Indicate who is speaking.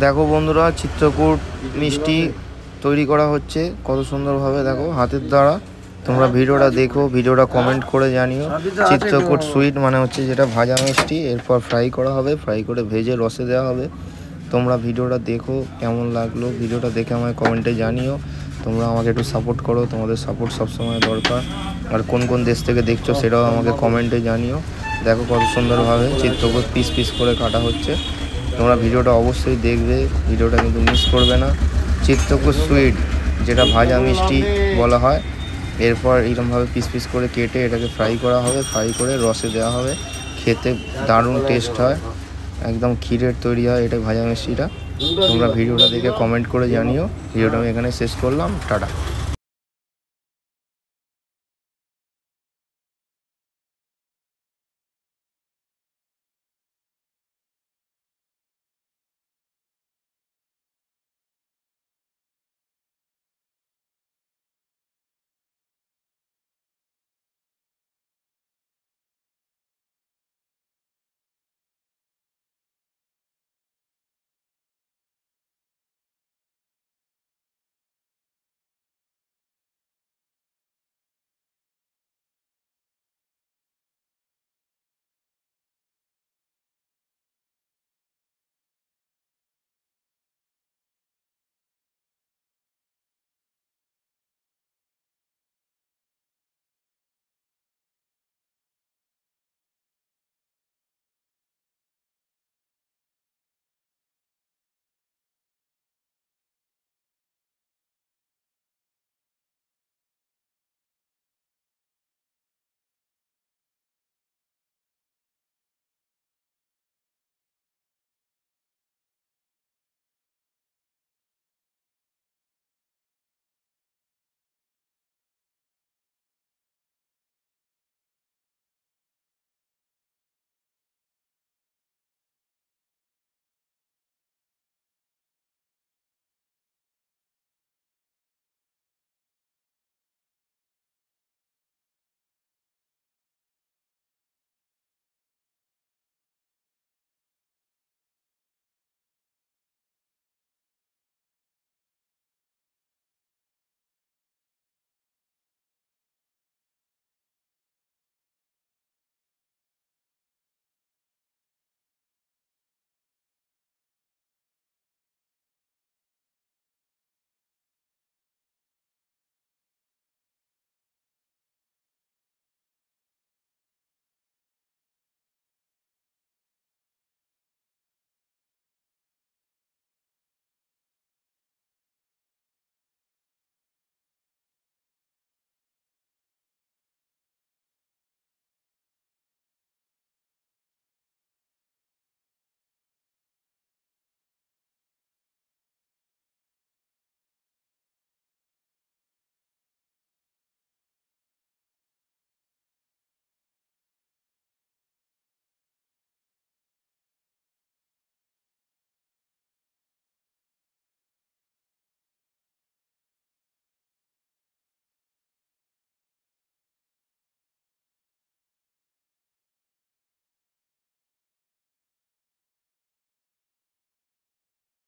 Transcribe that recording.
Speaker 1: দেখো বন্ধুরা, চিত্রকূট মিষ্টি তৈরি করা হচ্ছে কত সুন্দরভাবে, দেখো হাতের দ্বারা। তোমরা ভিডিওটা দেখো, ভিডিওটা কমেন্ট করে জানিও। চিত্রকূট সুইট মানে হচ্ছে যেটা ভাজা মিষ্টি, এরপর ফ্রাই করা হবে, ফ্রাই করে ভেজে রসে দেওয়া হবে। তোমরা ভিডিওটা দেখো, কেমন লাগলো ভিডিওটা দেখে আমায় কমেন্টে জানিও। তোমরা আমাকে একটু সাপোর্ট করো, তোমাদের সাপোর্ট সবসময় দরকার। আর কোন কোন দেশ থেকে দেখছো সেটাও আমাকে কমেন্টে জানিও। দেখো কত সুন্দরভাবে চিত্রকূট পিস পিস করে কাটা হচ্ছে। তোমরা ভিডিওটা অবশ্যই দেখবে, ভিডিওটা কিন্তু মিস করবে না। চিত্রকূট সুইট যেটা ভাজা মিষ্টি বলা হয়, এরপর এরকমভাবে পিস পিস করে কেটে এটাকে ফ্রাই করা হবে, ফ্রাই করে রসে দেওয়া হবে। খেতে দারুণ টেস্ট হয়, একদম ক্ষীরের তৈরি হয় এটা ভাজা মিষ্টিটা। তোমরা ভিডিওটা দেখে কমেন্ট করে জানিও। ভিডিওটা আমি এখানে শেষ করলাম, টাটা।